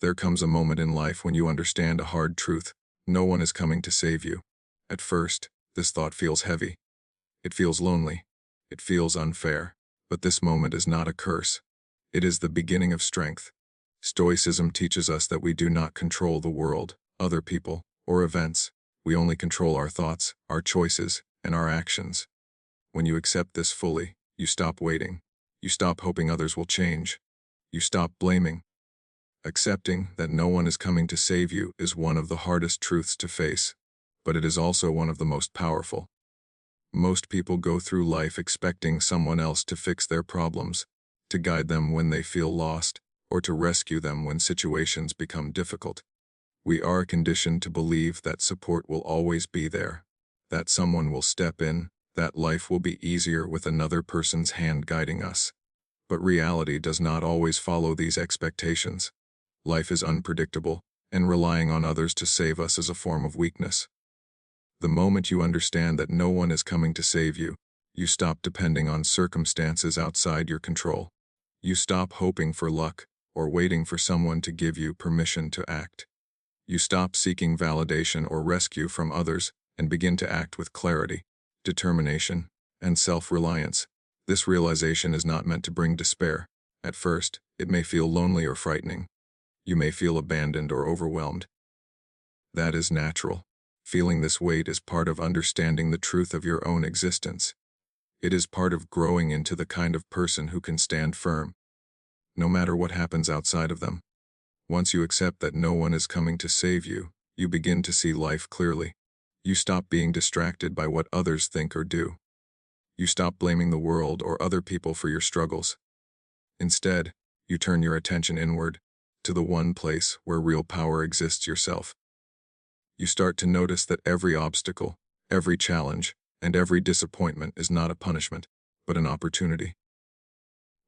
There comes a moment in life when you understand a hard truth. No one is coming to save you. At first, this thought feels heavy. It feels lonely. It feels unfair. But this moment is not a curse. It is the beginning of strength. Stoicism teaches us that we do not control the world, other people, or events. We only control our thoughts, our choices, and our actions. When you accept this fully, you stop waiting. You stop hoping others will change. You stop blaming. Accepting that no one is coming to save you is one of the hardest truths to face, but it is also one of the most powerful. Most people go through life expecting someone else to fix their problems, to guide them when they feel lost, or to rescue them when situations become difficult. We are conditioned to believe that support will always be there, that someone will step in, that life will be easier with another person's hand guiding us. But reality does not always follow these expectations. Life is unpredictable, and relying on others to save us is a form of weakness. The moment you understand that no one is coming to save you, you stop depending on circumstances outside your control. You stop hoping for luck, or waiting for someone to give you permission to act. You stop seeking validation or rescue from others and begin to act with clarity, determination, and self-reliance. This realization is not meant to bring despair. At first, it may feel lonely or frightening. You may feel abandoned or overwhelmed. That is natural. Feeling this weight is part of understanding the truth of your own existence. It is part of growing into the kind of person who can stand firm, no matter what happens outside of them. Once you accept that no one is coming to save you, you begin to see life clearly. You stop being distracted by what others think or do. You stop blaming the world or other people for your struggles. Instead, you turn your attention inward, to the one place where real power exists: yourself. You start to notice that every obstacle, every challenge, and every disappointment is not a punishment, but an opportunity.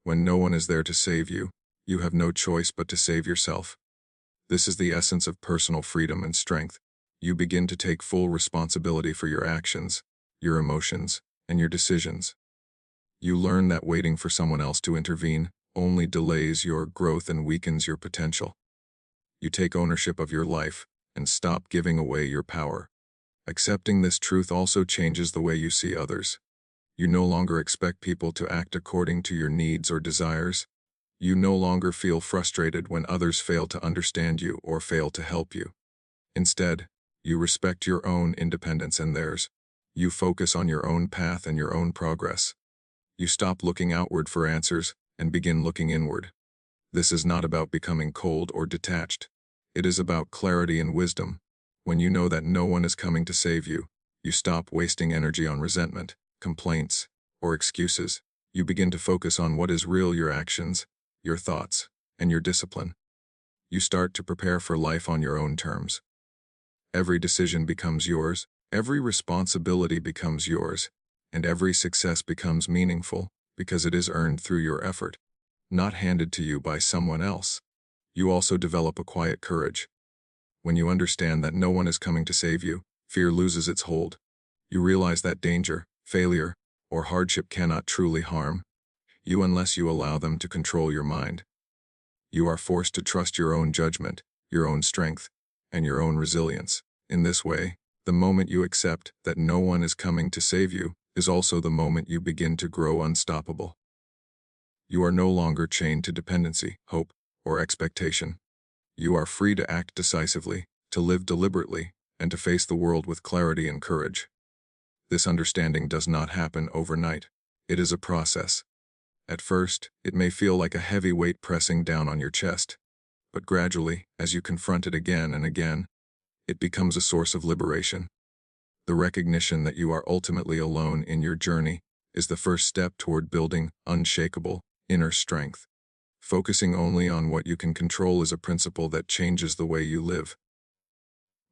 When no one is there to save you, you have no choice but to save yourself. This is the essence of personal freedom and strength. You begin to take full responsibility for your actions, your emotions, and your decisions. You learn that waiting for someone else to intervene only delays your growth and weakens your potential. You take ownership of your life and stop giving away your power. Accepting this truth also changes the way you see others. You no longer expect people to act according to your needs or desires. You no longer feel frustrated when others fail to understand you or fail to help you. Instead, you respect your own independence and theirs. You focus on your own path and your own progress. You stop looking outward for answers and begin looking inward. This is not about becoming cold or detached. It is about clarity and wisdom. When you know that no one is coming to save you, you stop wasting energy on resentment, complaints, or excuses. You begin to focus on what is real: your actions, your thoughts, and your discipline. You start to prepare for life on your own terms. Every decision becomes yours, every responsibility becomes yours, and every success becomes meaningful because it is earned through your effort, not handed to you by someone else. You also develop a quiet courage. When you understand that no one is coming to save you, fear loses its hold. You realize that danger, failure, or hardship cannot truly harm you unless you allow them to control your mind. You are forced to trust your own judgment, your own strength, and your own resilience. In this way, the moment you accept that no one is coming to save you is also the moment you begin to grow unstoppable. You are no longer chained to dependency, hope, or expectation. You are free to act decisively, to live deliberately, and to face the world with clarity and courage. This understanding does not happen overnight. It is a process. At first, it may feel like a heavy weight pressing down on your chest, but gradually, as you confront it again and again, it becomes a source of liberation. The recognition that you are ultimately alone in your journey is the first step toward building unshakable inner strength. Focusing only on what you can control is a principle that changes the way you live.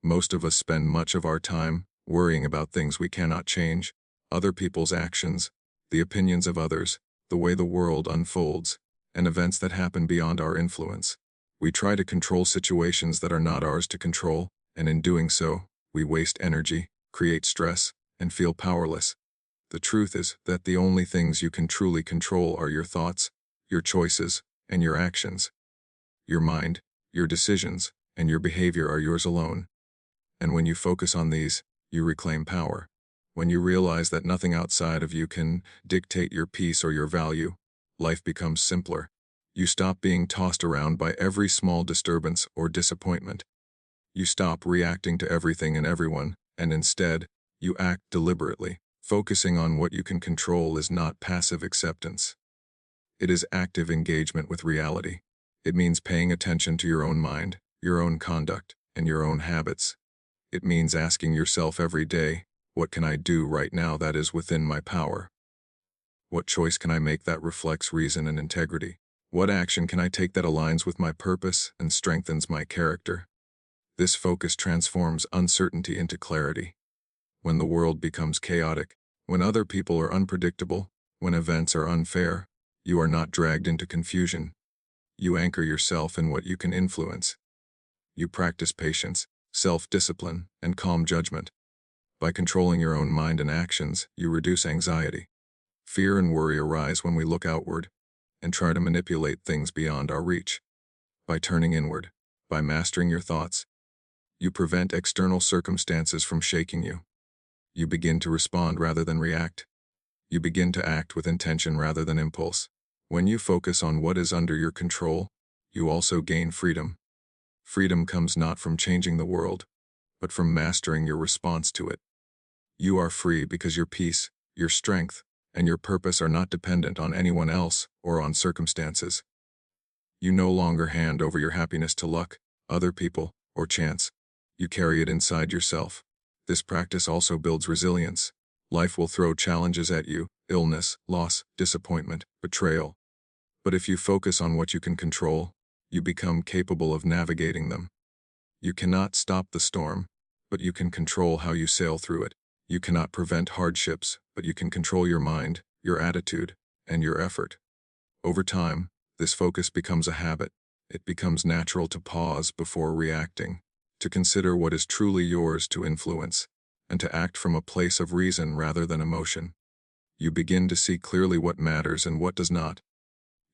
Most of us spend much of our time worrying about things we cannot change: other people's actions, the opinions of others, the way the world unfolds, and events that happen beyond our influence. We try to control situations that are not ours to control, and in doing so, we waste energy, create stress, and feel powerless. The truth is that the only things you can truly control are your thoughts, your choices, and your actions. Your mind, your decisions, and your behavior are yours alone. And when you focus on these, you reclaim power. When you realize that nothing outside of you can dictate your peace or your value, life becomes simpler. You stop being tossed around by every small disturbance or disappointment. You stop reacting to everything and everyone, and instead, you act deliberately. Focusing on what you can control is not passive acceptance. It is active engagement with reality. It means paying attention to your own mind, your own conduct, and your own habits. It means asking yourself every day, what can I do right now that is within my power? What choice can I make that reflects reason and integrity? What action can I take that aligns with my purpose and strengthens my character? This focus transforms uncertainty into clarity. When the world becomes chaotic, when other people are unpredictable, when events are unfair, you are not dragged into confusion. You anchor yourself in what you can influence. You practice patience, self-discipline, and calm judgment. By controlling your own mind and actions, you reduce anxiety. Fear and worry arise when we look outward and try to manipulate things beyond our reach. By turning inward, by mastering your thoughts, you prevent external circumstances from shaking you. You begin to respond rather than react. You begin to act with intention rather than impulse. When you focus on what is under your control, you also gain freedom. Freedom comes not from changing the world, but from mastering your response to it. You are free because your peace, your strength, and your purpose are not dependent on anyone else or on circumstances. You no longer hand over your happiness to luck, other people, or chance. You carry it inside yourself. This practice also builds resilience. Life will throw challenges at you, illness, loss, disappointment, betrayal. But if you focus on what you can control, you become capable of navigating them. You cannot stop the storm, but you can control how you sail through it. You cannot prevent hardships, but you can control your mind, your attitude, and your effort. Over time, this focus becomes a habit. It becomes natural to pause before reacting, to consider what is truly yours to influence, and to act from a place of reason rather than emotion. You begin to see clearly what matters and what does not.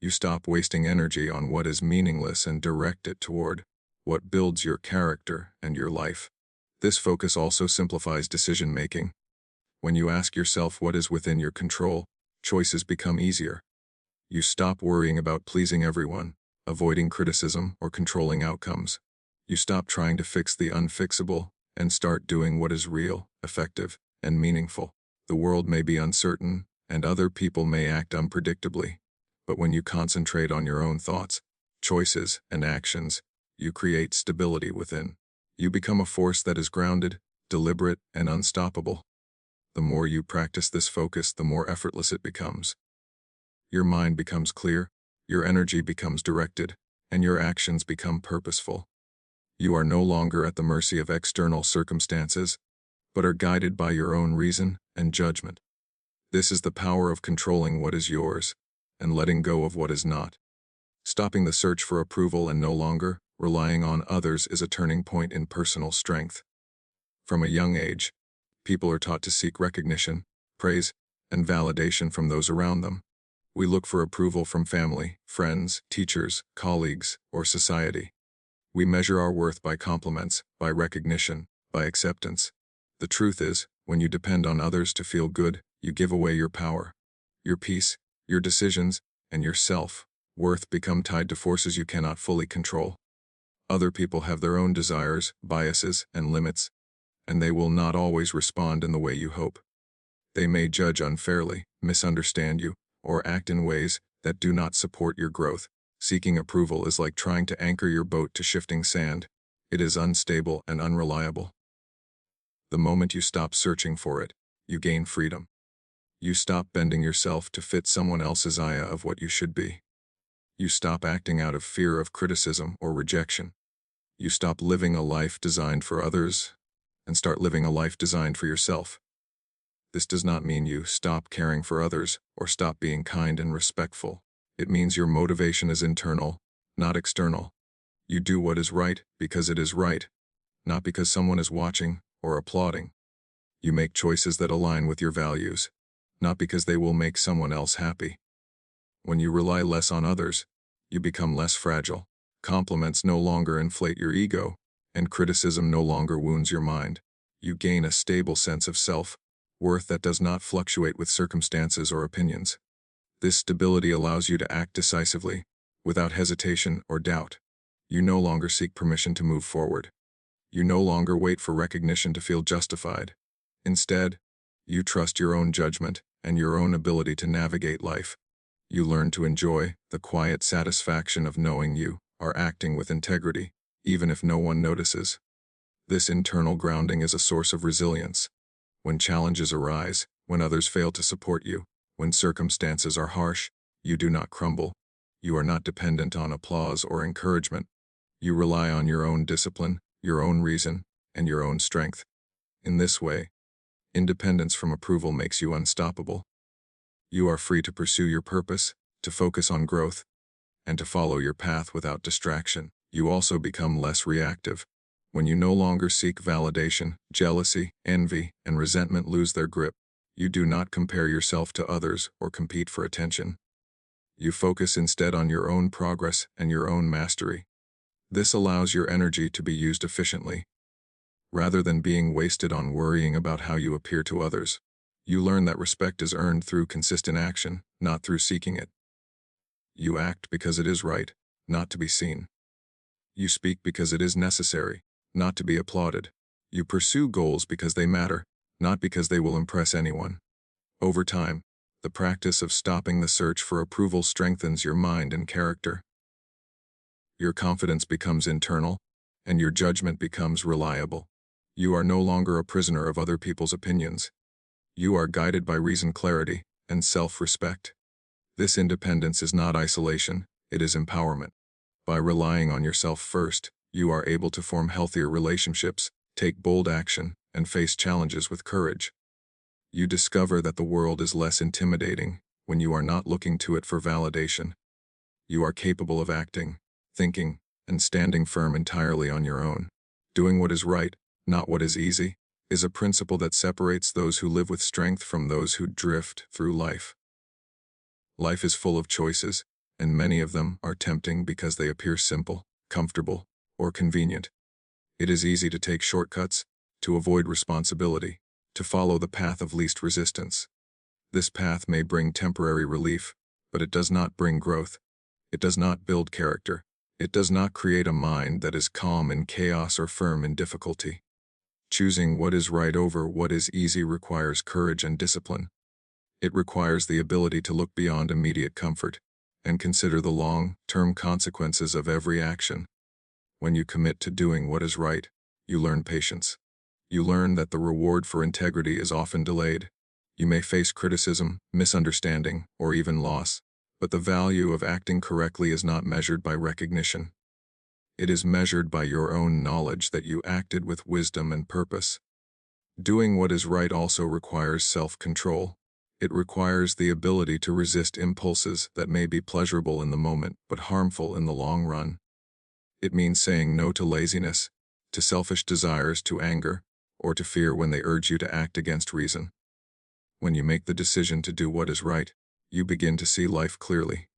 You stop wasting energy on what is meaningless and direct it toward what builds your character and your life. This focus also simplifies decision-making. When you ask yourself what is within your control, choices become easier. You stop worrying about pleasing everyone, avoiding criticism, or controlling outcomes. You stop trying to fix the unfixable and start doing what is real, effective, and meaningful. The world may be uncertain, and other people may act unpredictably, but when you concentrate on your own thoughts, choices, and actions, you create stability within. You become a force that is grounded, deliberate, and unstoppable. The more you practice this focus, the more effortless it becomes. Your mind becomes clear, your energy becomes directed, and your actions become purposeful. You are no longer at the mercy of external circumstances, but are guided by your own reason and judgment. This is the power of controlling what is yours and letting go of what is not. Stopping the search for approval and no longer relying on others is a turning point in personal strength. From a young age, people are taught to seek recognition, praise, and validation from those around them. We look for approval from family, friends, teachers, colleagues, or society. We measure our worth by compliments, by recognition, by acceptance. The truth is, when you depend on others to feel good, you give away your power. Your peace, your decisions, and your self-worth become tied to forces you cannot fully control. Other people have their own desires, biases, and limits, and they will not always respond in the way you hope. They may judge unfairly, misunderstand you, or act in ways that do not support your growth. Seeking approval is like trying to anchor your boat to shifting sand. It is unstable and unreliable. The moment you stop searching for it, you gain freedom. You stop bending yourself to fit someone else's idea of what you should be. You stop acting out of fear of criticism or rejection. You stop living a life designed for others and start living a life designed for yourself. This does not mean you stop caring for others or stop being kind and respectful. It means your motivation is internal, not external. You do what is right because it is right, not because someone is watching or applauding. You make choices that align with your values, not because they will make someone else happy. When you rely less on others, you become less fragile. Compliments no longer inflate your ego, and criticism no longer wounds your mind. You gain a stable sense of self-worth that does not fluctuate with circumstances or opinions. This stability allows you to act decisively, without hesitation or doubt. You no longer seek permission to move forward. You no longer wait for recognition to feel justified. Instead, you trust your own judgment and your own ability to navigate life. You learn to enjoy the quiet satisfaction of knowing you are acting with integrity, even if no one notices. This internal grounding is a source of resilience. When challenges arise, when others fail to support you, when circumstances are harsh, you do not crumble. You are not dependent on applause or encouragement. You rely on your own discipline, your own reason, and your own strength. In this way, independence from approval makes you unstoppable. You are free to pursue your purpose, to focus on growth, and to follow your path without distraction. You also become less reactive. When you no longer seek validation, jealousy, envy, and resentment lose their grip. You do not compare yourself to others or compete for attention. You focus instead on your own progress and your own mastery. This allows your energy to be used efficiently, rather than being wasted on worrying about how you appear to others. You learn that respect is earned through consistent action, not through seeking it. You act because it is right, not to be seen. You speak because it is necessary, not to be applauded. You pursue goals because they matter, not because they will impress anyone. Over time, the practice of stopping the search for approval strengthens your mind and character. Your confidence becomes internal, and your judgment becomes reliable. You are no longer a prisoner of other people's opinions. You are guided by reason, clarity, and self-respect. This independence is not isolation, it is empowerment. By relying on yourself first, you are able to form healthier relationships, take bold action, and face challenges with courage. You discover that the world is less intimidating when you are not looking to it for validation. You are capable of acting, thinking, and standing firm entirely on your own. Doing what is right, not what is easy, is a principle that separates those who live with strength from those who drift through life. Life is full of choices, and many of them are tempting because they appear simple, comfortable, or convenient. It is easy to take shortcuts, to avoid responsibility, to follow the path of least resistance. This path may bring temporary relief, but it does not bring growth. It does not build character. It does not create a mind that is calm in chaos or firm in difficulty. Choosing what is right over what is easy requires courage and discipline. It requires the ability to look beyond immediate comfort and consider the long-term consequences of every action. When you commit to doing what is right, you learn patience. You learn that the reward for integrity is often delayed. You may face criticism, misunderstanding, or even loss, but the value of acting correctly is not measured by recognition. It is measured by your own knowledge that you acted with wisdom and purpose. Doing what is right also requires self-control. It requires the ability to resist impulses that may be pleasurable in the moment but harmful in the long run. It means saying no to laziness, to selfish desires, to anger, or to fear when they urge you to act against reason. When you make the decision to do what is right, you begin to see life clearly.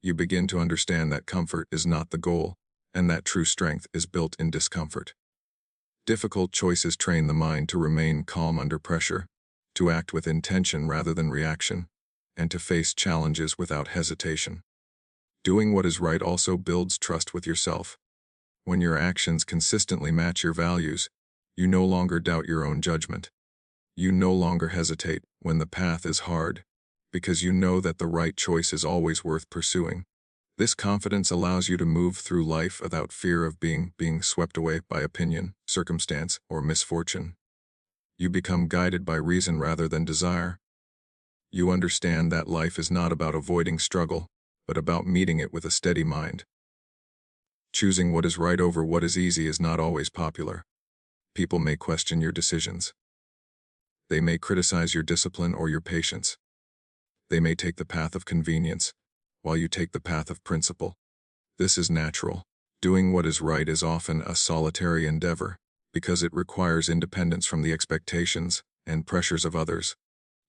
You begin to understand that comfort is not the goal, and that true strength is built in discomfort. Difficult choices train the mind to remain calm under pressure, to act with intention rather than reaction, and to face challenges without hesitation. Doing what is right also builds trust with yourself. When your actions consistently match your values, you no longer doubt your own judgment. You no longer hesitate when the path is hard, because you know that the right choice is always worth pursuing. This confidence allows you to move through life without fear of being swept away by opinion, circumstance, or misfortune. You become guided by reason rather than desire. You understand that life is not about avoiding struggle, but about meeting it with a steady mind. Choosing what is right over what is easy is not always popular. People may question your decisions. They may criticize your discipline or your patience. They may take the path of convenience, while you take the path of principle. This is natural. Doing what is right is often a solitary endeavor, because it requires independence from the expectations and pressures of others.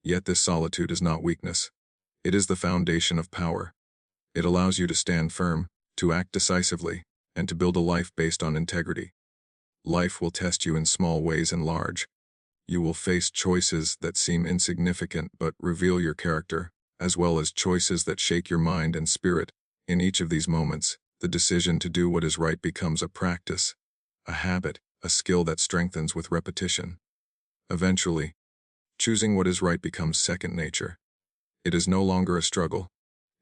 Yet this solitude is not weakness. It is the foundation of power. It allows you to stand firm, to act decisively, and to build a life based on integrity. Life will test you in small ways and large. You will face choices that seem insignificant but reveal your character, as well as choices that shake your mind and spirit. In each of these moments, the decision to do what is right becomes a practice, a habit, a skill that strengthens with repetition. Eventually, choosing what is right becomes second nature. It is no longer a struggle.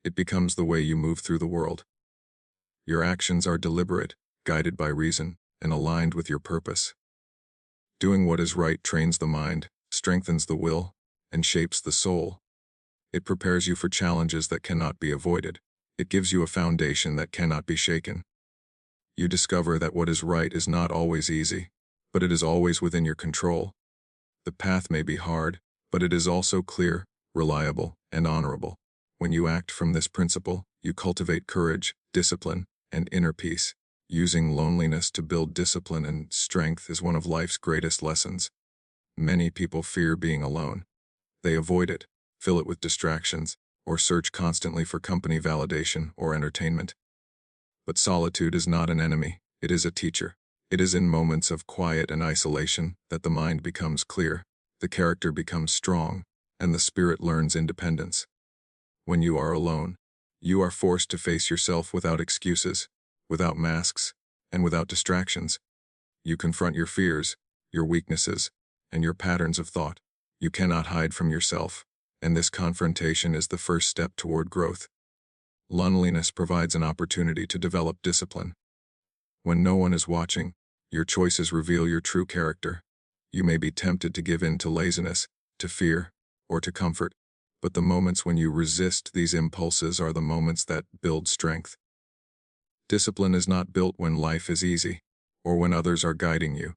It becomes the way you move through the world. Your actions are deliberate, guided by reason, and aligned with your purpose. Doing what is right trains the mind, strengthens the will, and shapes the soul. It prepares you for challenges that cannot be avoided. It gives you a foundation that cannot be shaken. You discover that what is right is not always easy, but it is always within your control. The path may be hard, but it is also clear, reliable, and honorable. When you act from this principle, you cultivate courage, discipline, and inner peace. Using loneliness to build discipline and strength is one of life's greatest lessons. Many people fear being alone. They avoid it, fill it with distractions, or search constantly for company validation or entertainment. But solitude is not an enemy, it is a teacher. It is in moments of quiet and isolation that the mind becomes clear, the character becomes strong, and the spirit learns independence. When you are alone, you are forced to face yourself without excuses, without masks, and without distractions. You confront your fears, your weaknesses, and your patterns of thought. You cannot hide from yourself, and this confrontation is the first step toward growth. Loneliness provides an opportunity to develop discipline. When no one is watching, your choices reveal your true character. You may be tempted to give in to laziness, to fear, or to comfort, but the moments when you resist these impulses are the moments that build strength. Discipline is not built when life is easy, or when others are guiding you.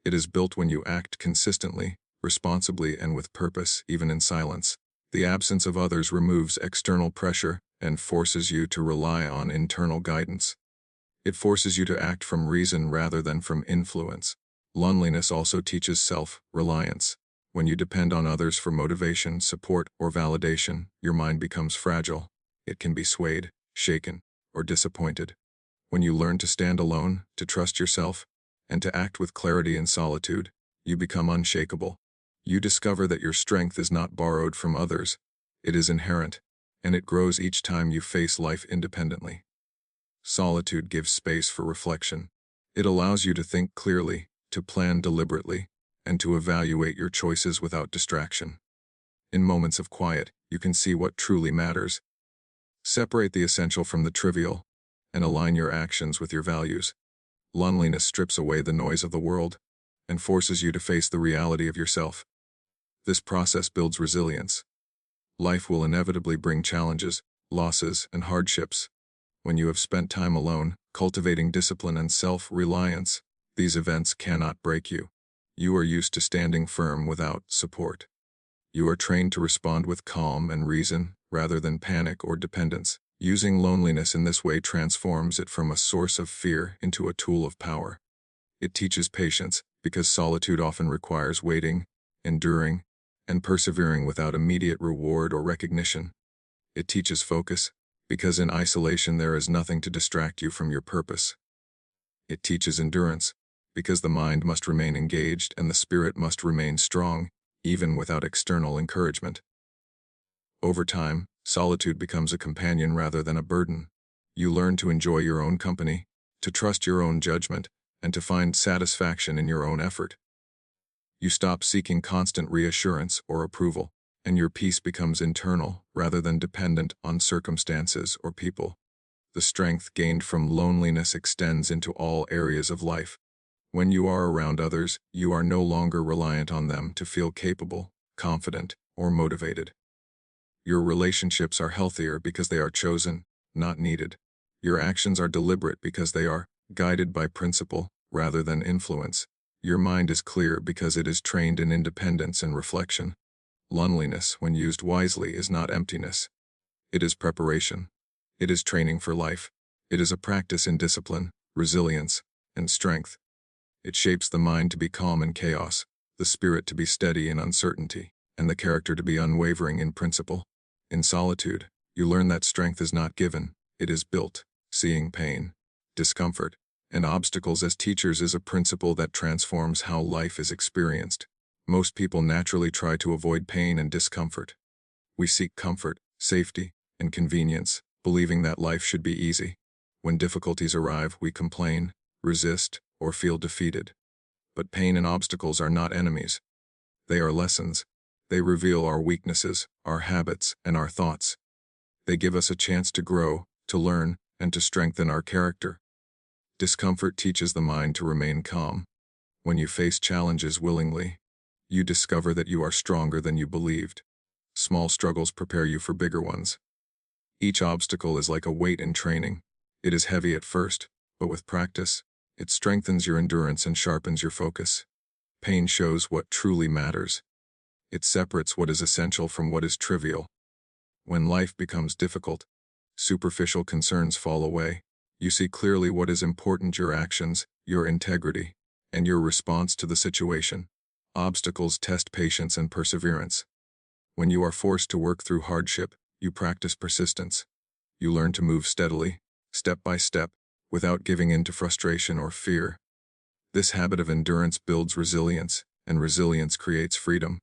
It is built when you act consistently, responsibly, and with purpose, even in silence. The absence of others removes external pressure and forces you to rely on internal guidance. It forces you to act from reason rather than from influence. Loneliness also teaches self-reliance. When you depend on others for motivation, support, or validation, your mind becomes fragile. It can be swayed, shaken, or disappointed. When you learn to stand alone, to trust yourself, and to act with clarity in solitude, you become unshakable. You discover that your strength is not borrowed from others. It is inherent, and it grows each time you face life independently. Solitude gives space for reflection. It allows you to think clearly, to plan deliberately, and to evaluate your choices without distraction. In moments of quiet, you can see what truly matters. Separate the essential from the trivial, and align your actions with your values. Loneliness strips away the noise of the world and forces you to face the reality of yourself. This process builds resilience. Life will inevitably bring challenges, losses, and hardships. When you have spent time alone, cultivating discipline and self-reliance, these events cannot break you. You are used to standing firm without support. You are trained to respond with calm and reason rather than panic or dependence. Using loneliness in this way transforms it from a source of fear into a tool of power. It teaches patience, because solitude often requires waiting, enduring, and persevering without immediate reward or recognition. It teaches focus, because in isolation there is nothing to distract you from your purpose. It teaches endurance, because the mind must remain engaged and the spirit must remain strong, even without external encouragement. Over time, solitude becomes a companion rather than a burden. You learn to enjoy your own company, to trust your own judgment, and to find satisfaction in your own effort. You stop seeking constant reassurance or approval, and your peace becomes internal rather than dependent on circumstances or people. The strength gained from loneliness extends into all areas of life. When you are around others, you are no longer reliant on them to feel capable, confident, or motivated. Your relationships are healthier because they are chosen, not needed. Your actions are deliberate because they are guided by principle rather than influence. Your mind is clear because it is trained in independence and reflection. Loneliness, when used wisely, is not emptiness. It is preparation. It is training for life. It is a practice in discipline, resilience, and strength. It shapes the mind to be calm in chaos, the spirit to be steady in uncertainty, and the character to be unwavering in principle. In solitude, you learn that strength is not given, it is built. Seeing pain, discomfort, and obstacles as teachers is a principle that transforms how life is experienced. Most people naturally try to avoid pain and discomfort. We seek comfort, safety, and convenience, believing that life should be easy. When difficulties arrive, we complain, resist, or feel defeated. But pain and obstacles are not enemies. They are lessons. They reveal our weaknesses, our habits, and our thoughts. They give us a chance to grow, to learn, and to strengthen our character. Discomfort teaches the mind to remain calm. When you face challenges willingly, you discover that you are stronger than you believed. Small struggles prepare you for bigger ones. Each obstacle is like a weight in training. It is heavy at first, but with practice, it strengthens your endurance and sharpens your focus. Pain shows what truly matters. It separates what is essential from what is trivial. When life becomes difficult, superficial concerns fall away. You see clearly what is important: your actions, your integrity, and your response to the situation. Obstacles test patience and perseverance. When you are forced to work through hardship, you practice persistence. You learn to move steadily, step by step, without giving in to frustration or fear. This habit of endurance builds resilience, and resilience creates freedom.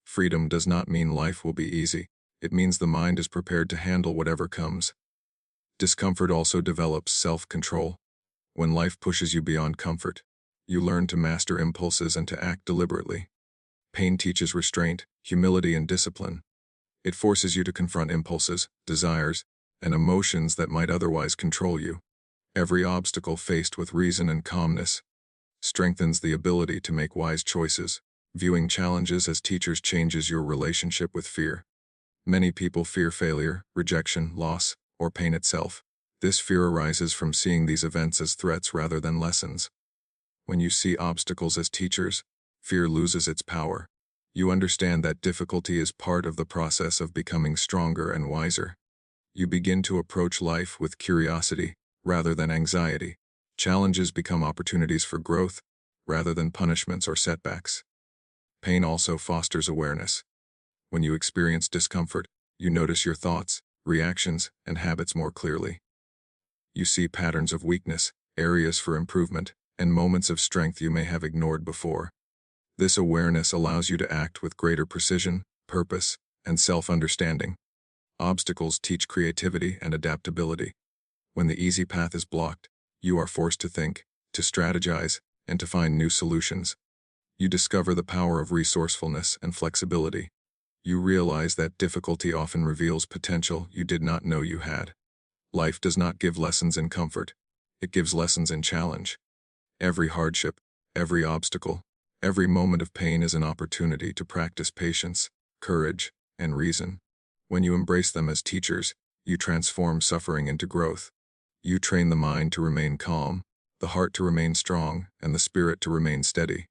Freedom does not mean life will be easy. It means the mind is prepared to handle whatever comes. Discomfort also develops self-control. When life pushes you beyond comfort, you learn to master impulses and to act deliberately. Pain teaches restraint, humility, and discipline. It forces you to confront impulses, desires, and emotions that might otherwise control you. Every obstacle faced with reason and calmness strengthens the ability to make wise choices. Viewing challenges as teachers changes your relationship with fear. Many people fear failure, rejection, loss, or pain itself. This fear arises from seeing these events as threats rather than lessons. When you see obstacles as teachers, fear loses its power. You understand that difficulty is part of the process of becoming stronger and wiser. You begin to approach life with curiosity rather than anxiety. Challenges become opportunities for growth rather than punishments or setbacks. Pain also fosters awareness. When you experience discomfort, you notice your thoughts, reactions, and habits more clearly. You see patterns of weakness, areas for improvement, and moments of strength you may have ignored before. This awareness allows you to act with greater precision, purpose, and self-understanding. Obstacles teach creativity and adaptability. When the easy path is blocked, you are forced to think, to strategize, and to find new solutions. You discover the power of resourcefulness and flexibility. You realize that difficulty often reveals potential you did not know you had. Life does not give lessons in comfort. It gives lessons in challenge. Every hardship, every obstacle, every moment of pain is an opportunity to practice patience, courage, and reason. When you embrace them as teachers, you transform suffering into growth. You train the mind to remain calm, the heart to remain strong, and the spirit to remain steady.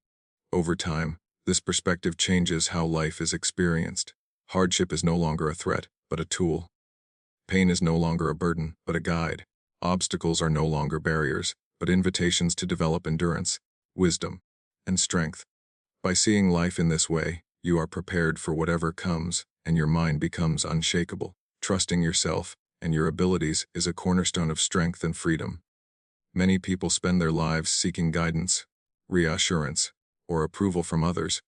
Over time, this perspective changes how life is experienced. Hardship is no longer a threat, but a tool. Pain is no longer a burden, but a guide. Obstacles are no longer barriers, but invitations to develop endurance, wisdom, and strength. By seeing life in this way, you are prepared for whatever comes, and your mind becomes unshakable. Trusting yourself and your abilities is a cornerstone of strength and freedom. Many people spend their lives seeking guidance, reassurance, or approval from others.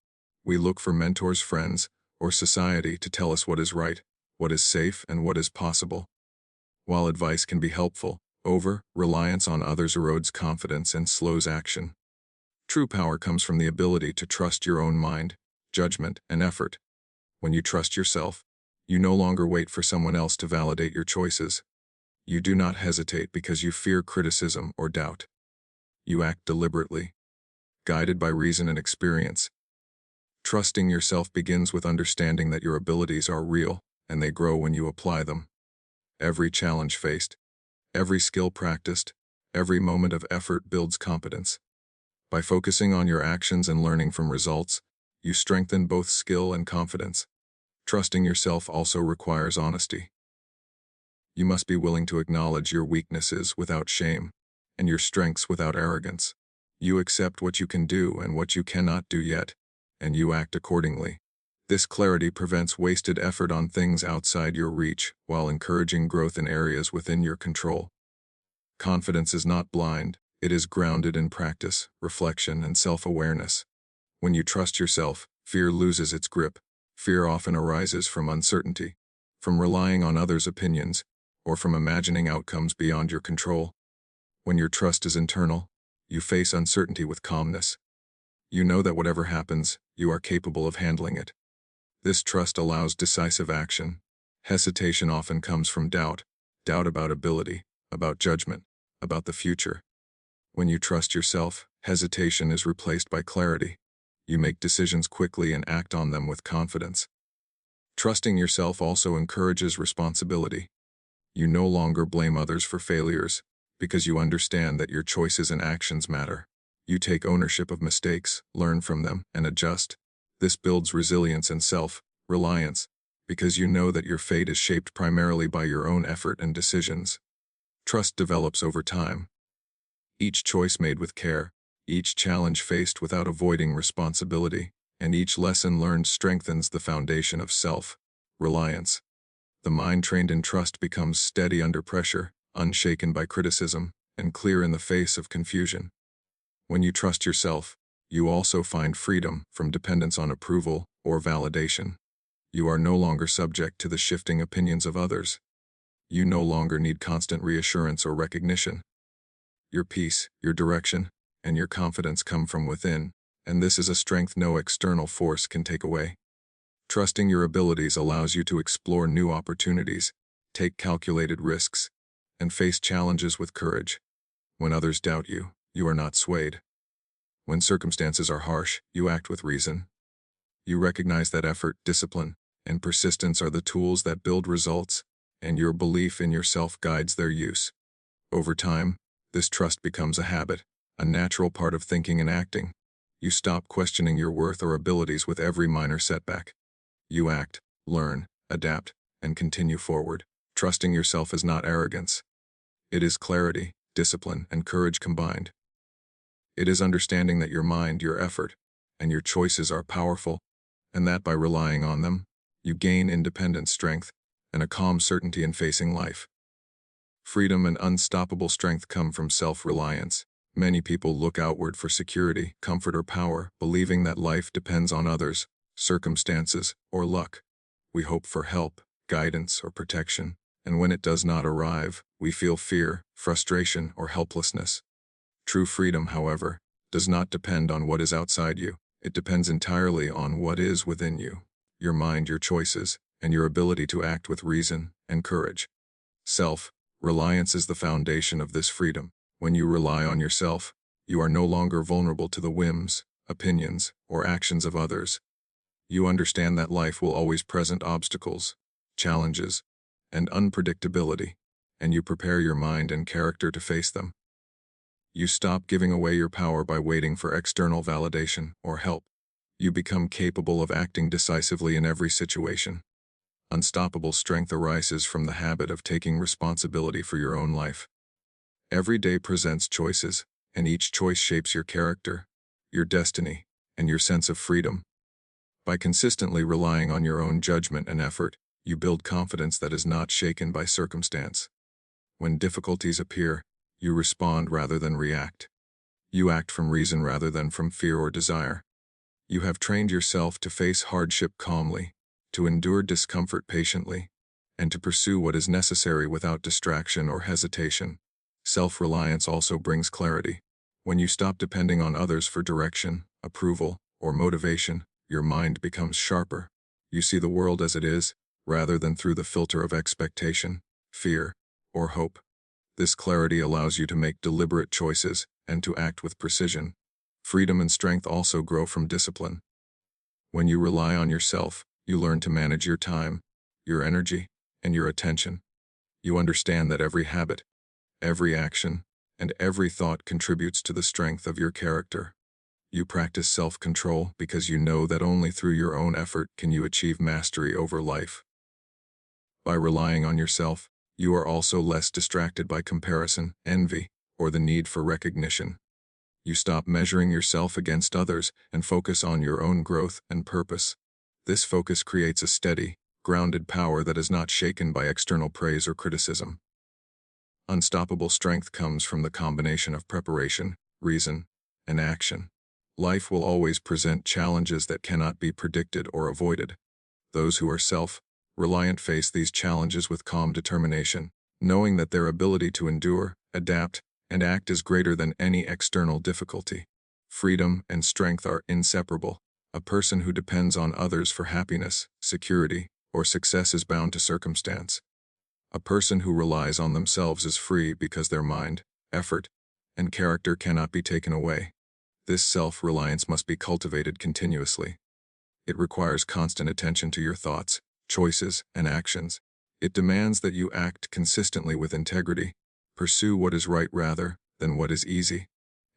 We look for mentors, friends, or society to tell us what is right, what is safe, and what is possible. While advice can be helpful, over-reliance on others erodes confidence and slows action. True power comes from the ability to trust your own mind, judgment, and effort. When you trust yourself, you no longer wait for someone else to validate your choices. You do not hesitate because you fear criticism or doubt. You act deliberately, guided by reason and experience. Trusting yourself begins with understanding that your abilities are real, and they grow when you apply them. Every challenge faced, every skill practiced, every moment of effort builds competence. By focusing on your actions and learning from results, you strengthen both skill and confidence. Trusting yourself also requires honesty. You must be willing to acknowledge your weaknesses without shame, and your strengths without arrogance. You accept what you can do and what you cannot do yet, and you act accordingly. This clarity prevents wasted effort on things outside your reach while encouraging growth in areas within your control. Confidence is not blind, it is grounded in practice, reflection, and self-awareness. When you trust yourself, fear loses its grip. Fear often arises from uncertainty, from relying on others' opinions, or from imagining outcomes beyond your control. When your trust is internal, you face uncertainty with calmness. You know that whatever happens, you are capable of handling it. This trust allows decisive action. Hesitation often comes from doubt about ability, about judgment, about the future. When you trust yourself, hesitation is replaced by clarity. You make decisions quickly and act on them with confidence. Trusting yourself also encourages responsibility. You no longer blame others for failures, because you understand that your choices and actions matter. You take ownership of mistakes, learn from them, and adjust. This builds resilience and self-reliance, because you know that your fate is shaped primarily by your own effort and decisions. Trust develops over time. Each choice made with care, each challenge faced without avoiding responsibility, and each lesson learned strengthens the foundation of self-reliance. The mind trained in trust becomes steady under pressure, unshaken by criticism, and clear in the face of confusion. When you trust yourself, you also find freedom from dependence on approval or validation. You are no longer subject to the shifting opinions of others. You no longer need constant reassurance or recognition. Your peace, your direction, and your confidence come from within, and this is a strength no external force can take away. Trusting your abilities allows you to explore new opportunities, take calculated risks, and face challenges with courage. When others doubt you, you are not swayed. When circumstances are harsh, you act with reason. You recognize that effort, discipline, and persistence are the tools that build results, and your belief in yourself guides their use. Over time, this trust becomes a habit, a natural part of thinking and acting. You stop questioning your worth or abilities with every minor setback. You act, learn, adapt, and continue forward. Trusting yourself is not arrogance. It is clarity, discipline, and courage combined. It is understanding that your mind, your effort, and your choices are powerful, and that by relying on them, you gain independent strength and a calm certainty in facing life. Freedom and unstoppable strength come from self-reliance. Many people look outward for security, comfort, or power, believing that life depends on others, circumstances, or luck. We hope for help, guidance, or protection, and when it does not arrive, we feel fear, frustration, or helplessness. True freedom, however, does not depend on what is outside you. It depends entirely on what is within you, your mind, your choices, and your ability to act with reason and courage. Self-reliance is the foundation of this freedom. When you rely on yourself, you are no longer vulnerable to the whims, opinions, or actions of others. You understand that life will always present obstacles, challenges, and unpredictability, and you prepare your mind and character to face them. You stop giving away your power by waiting for external validation or help. You become capable of acting decisively in every situation. Unstoppable strength arises from the habit of taking responsibility for your own life. Every day presents choices, and each choice shapes your character, your destiny, and your sense of freedom. By consistently relying on your own judgment and effort, you build confidence that is not shaken by circumstance. When difficulties appear, you respond rather than react. You act from reason rather than from fear or desire. You have trained yourself to face hardship calmly, to endure discomfort patiently, and to pursue what is necessary without distraction or hesitation. Self-reliance also brings clarity. When you stop depending on others for direction, approval, or motivation, your mind becomes sharper. You see the world as it is, rather than through the filter of expectation, fear, or hope. This clarity allows you to make deliberate choices and to act with precision. Freedom and strength also grow from discipline. When you rely on yourself, you learn to manage your time, your energy, and your attention. You understand that every habit, every action, and every thought contributes to the strength of your character. You practice self-control because you know that only through your own effort can you achieve mastery over life. By relying on yourself, you are also less distracted by comparison, envy, or the need for recognition. You stop measuring yourself against others and focus on your own growth and purpose. This focus creates a steady, grounded power that is not shaken by external praise or criticism. Unstoppable strength comes from the combination of preparation, reason, and action. Life will always present challenges that cannot be predicted or avoided. Those who are self-reliant face these challenges with calm determination, knowing that their ability to endure, adapt, and act is greater than any external difficulty. Freedom and strength are inseparable. A person who depends on others for happiness, security, or success is bound to circumstance. A person who relies on themselves is free because their mind, effort, and character cannot be taken away. This self-reliance must be cultivated continuously. It requires constant attention to your thoughts, choices, and actions. It demands that you act consistently with integrity, pursue what is right rather than what is easy,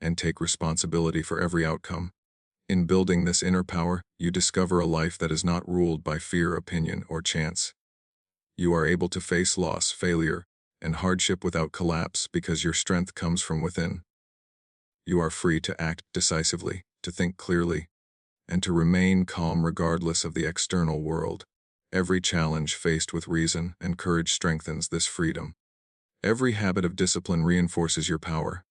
and take responsibility for every outcome. In building this inner power, you discover a life that is not ruled by fear, opinion, or chance. You are able to face loss, failure, and hardship without collapse because your strength comes from within. You are free to act decisively, to think clearly, and to remain calm regardless of the external world. Every challenge faced with reason and courage strengthens this freedom. Every habit of discipline reinforces your power.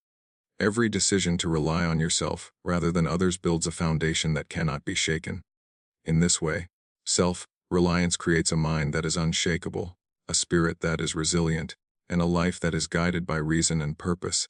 Every decision to rely on yourself rather than others builds a foundation that cannot be shaken. In this way, self-reliance creates a mind that is unshakable, a spirit that is resilient, and a life that is guided by reason and purpose.